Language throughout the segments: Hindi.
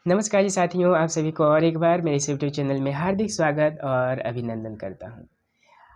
नमस्कार जी साथियों, आप सभी को और एक बार मेरे इस यूट्यूब चैनल में हार्दिक स्वागत और अभिनंदन करता हूँ।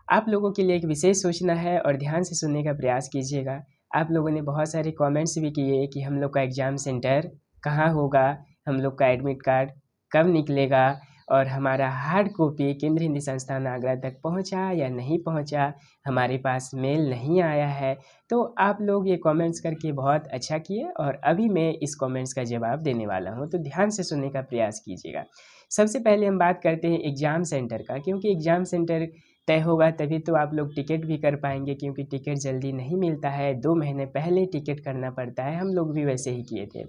आप लोगों के लिए एक विशेष सूचना है और ध्यान से सुनने का प्रयास कीजिएगा। आप लोगों ने बहुत सारे कमेंट्स भी किए कि हम लोग का एग्ज़ाम सेंटर कहाँ होगा, हम लोग का एडमिट कार्ड कब निकलेगा और हमारा हार्ड कॉपी केंद्रीय हिंदी संस्थान आगरा तक पहुँचा या नहीं पहुँचा, हमारे पास मेल नहीं आया है। तो आप लोग ये कमेंट्स करके बहुत अच्छा किए और अभी मैं इस कमेंट्स का जवाब देने वाला हूँ, तो ध्यान से सुनने का प्रयास कीजिएगा। सबसे पहले हम बात करते हैं एग्ज़ाम सेंटर का, क्योंकि एग्ज़ाम सेंटर तय होगा तभी तो आप लोग टिकट भी कर पाएंगे, क्योंकि टिकट जल्दी नहीं मिलता है, 2 महीने पहले टिकट करना पड़ता है। हम लोग भी वैसे ही किए थे।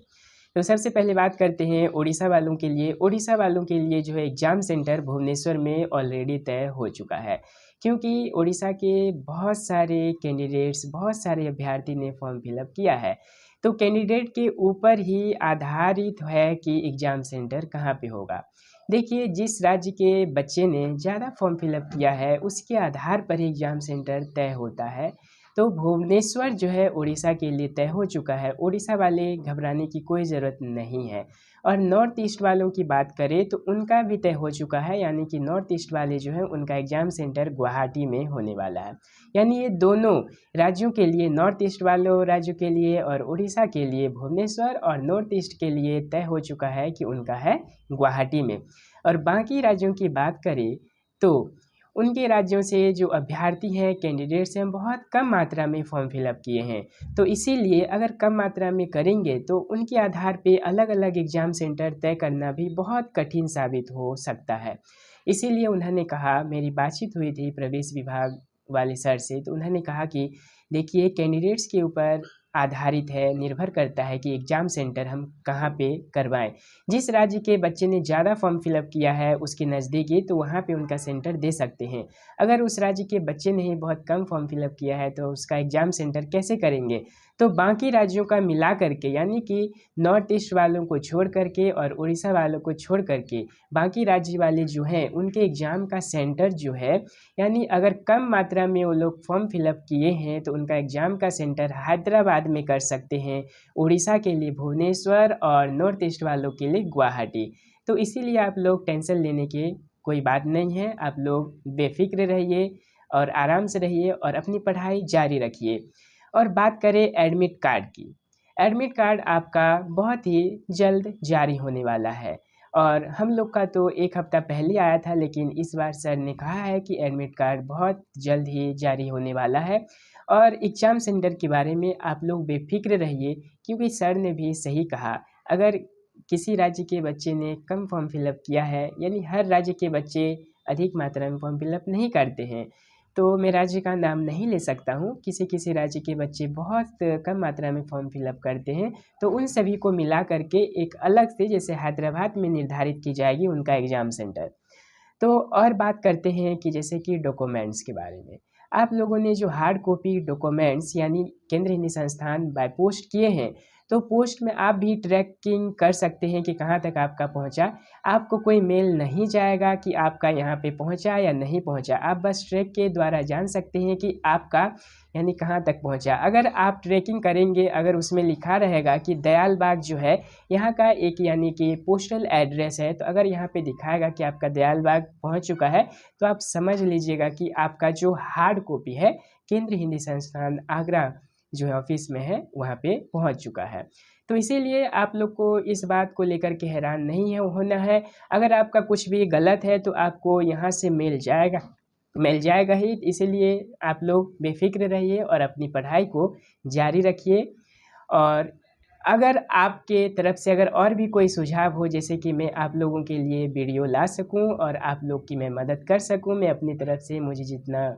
तो सबसे पहले बात करते हैं उड़ीसा वालों के लिए। उड़ीसा वालों के लिए जो है एग्ज़ाम सेंटर भुवनेश्वर में ऑलरेडी तय हो चुका है, क्योंकि उड़ीसा के बहुत सारे कैंडिडेट्स, बहुत सारे अभ्यर्थी ने फॉर्म फिलअप किया है। तो कैंडिडेट के ऊपर ही आधारित है कि एग्ज़ाम सेंटर कहाँ पे होगा। देखिए, जिस राज्य के बच्चे ने ज़्यादा फॉर्म फिलअप किया है उसके आधार पर ही एग्ज़ाम सेंटर तय होता है। तो भुवनेश्वर जो है उड़ीसा के लिए तय हो चुका है। उड़ीसा वाले घबराने की कोई ज़रूरत नहीं है। और नॉर्थ ईस्ट वालों की बात करें तो उनका भी तय हो चुका है, यानी कि नॉर्थ ईस्ट वाले जो हैं उनका एग्ज़ाम सेंटर गुवाहाटी में होने वाला है। यानी ये दोनों राज्यों के लिए, नॉर्थ ईस्ट वालों राज्यों के लिए और उड़ीसा के लिए भुवनेश्वर, और नॉर्थ ईस्ट के लिए तय हो चुका है कि उनका है गुवाहाटी में। और बाकी राज्यों की बात करें तो उनके राज्यों से जो अभ्यर्थी हैं, कैंडिडेट्स हैं, बहुत कम मात्रा में फॉर्म फिलअप किए हैं। तो इसीलिए अगर कम मात्रा में करेंगे तो उनके आधार पे अलग अलग एग्ज़ाम सेंटर तय करना भी बहुत कठिन साबित हो सकता है। इसीलिए उन्होंने कहा, मेरी बातचीत हुई थी प्रवेश विभाग वाले सर से, तो उन्होंने कहा कि देखिए, कैंडिडेट्स के ऊपर आधारित है, निर्भर करता है कि एग्ज़ाम सेंटर हम कहाँ पे करवाएं। जिस राज्य के बच्चे ने ज़्यादा फॉर्म फिलअप किया है उसके नज़दीकी, तो वहाँ पे उनका सेंटर दे सकते हैं। अगर उस राज्य के बच्चे ने ही बहुत कम फॉर्म फिलअप किया है तो उसका एग्ज़ाम सेंटर कैसे करेंगे। तो बाकी राज्यों का मिला करके, यानी कि नॉर्थ ईस्ट वालों को छोड़ करके और उड़ीसा वालों को छोड़ करके बाकी राज्य वाले जो हैं उनके एग्ज़ाम का सेंटर जो है, यानी अगर कम मात्रा में वो लोग फॉर्म फिलअप किए हैं तो उनका एग्ज़ाम का सेंटर हैदराबाद में कर सकते हैं, उड़ीसा के लिए भुवनेश्वर और नॉर्थ ईस्ट वालों के लिए गुवाहाटी। तो इसीलिए आप लोग टेंशन लेने की कोई बात नहीं है, आप लोग बेफ़िक्र रहिए और आराम से रहिए और अपनी पढ़ाई जारी रखिए। और बात करें एडमिट कार्ड की, एडमिट कार्ड आपका बहुत ही जल्द जारी होने वाला है। और हम लोग का तो 1 हफ़्ता पहले आया था, लेकिन इस बार सर ने कहा है कि एडमिट कार्ड बहुत जल्द ही जारी होने वाला है। और एग्ज़ाम सेंटर के बारे में आप लोग बेफ़िक्र रहिए, क्योंकि सर ने भी सही कहा, अगर किसी राज्य के बच्चे ने कम फॉर्म फिलअप किया है, यानी हर राज्य के बच्चे अधिक मात्रा में फॉर्म फिलअप नहीं करते हैं। तो मैं राज्य का नाम नहीं ले सकता हूँ, किसी किसी राज्य के बच्चे बहुत कम मात्रा में फॉर्म फिलअप करते हैं। तो उन सभी को मिला करके एक अलग से, जैसे हैदराबाद में निर्धारित की जाएगी उनका एग्ज़ाम सेंटर। तो और बात करते हैं कि जैसे कि डॉक्यूमेंट्स के बारे में। आप लोगों ने जो हार्ड कॉपी डॉक्यूमेंट्स यानी केंद्रीय हिंदी संस्थान बाय पोस्ट किए हैं, तो पोस्ट में आप भी ट्रैकिंग कर सकते हैं कि कहाँ तक आपका पहुँचा। आपको कोई मेल नहीं जाएगा कि आपका यहाँ पे पहुँचा या नहीं पहुँचा। आप बस ट्रैक के द्वारा जान सकते हैं कि आपका यानी कहाँ तक पहुँचा। अगर आप ट्रैकिंग करेंगे, अगर उसमें लिखा रहेगा कि दयाल बाग जो है यहाँ का एक यानी कि पोस्टल एड्रेस है, तो अगर यहाँ पे दिखाएगा कि आपका दयाल बाग पहुँच चुका है, तो आप समझ लीजिएगा कि आपका जो हार्ड कॉपी है केंद्रीय हिंदी संस्थान आगरा जो है ऑफिस में है, वहाँ पे पहुँच चुका है। तो इसीलिए आप लोग को इस बात को लेकर के हैरान नहीं है होना है। अगर आपका कुछ भी गलत है तो आपको यहाँ से मिल जाएगा ही। इसीलिए आप लोग बेफ़िक्र रहिए और अपनी पढ़ाई को जारी रखिए। और अगर आपके तरफ से अगर और भी कोई सुझाव हो, जैसे कि मैं आप लोगों के लिए वीडियो ला सकूं और आप लोग की मैं मदद कर सकूं, मैं अपनी तरफ से मुझे जितना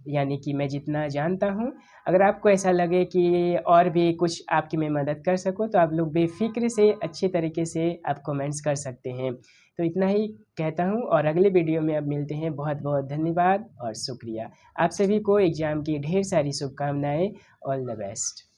यानी कि मैं जितना जानता हूं, अगर आपको ऐसा लगे कि और भी कुछ आपकी मैं मदद कर सकूं, तो आप लोग बेफ़िक्र से अच्छे तरीके से आप कमेंट्स कर सकते हैं। तो इतना ही कहता हूं और अगले वीडियो में अब मिलते हैं। बहुत बहुत धन्यवाद और शुक्रिया। आप सभी को एग्ज़ाम की ढेर सारी शुभकामनाएँ। All the best.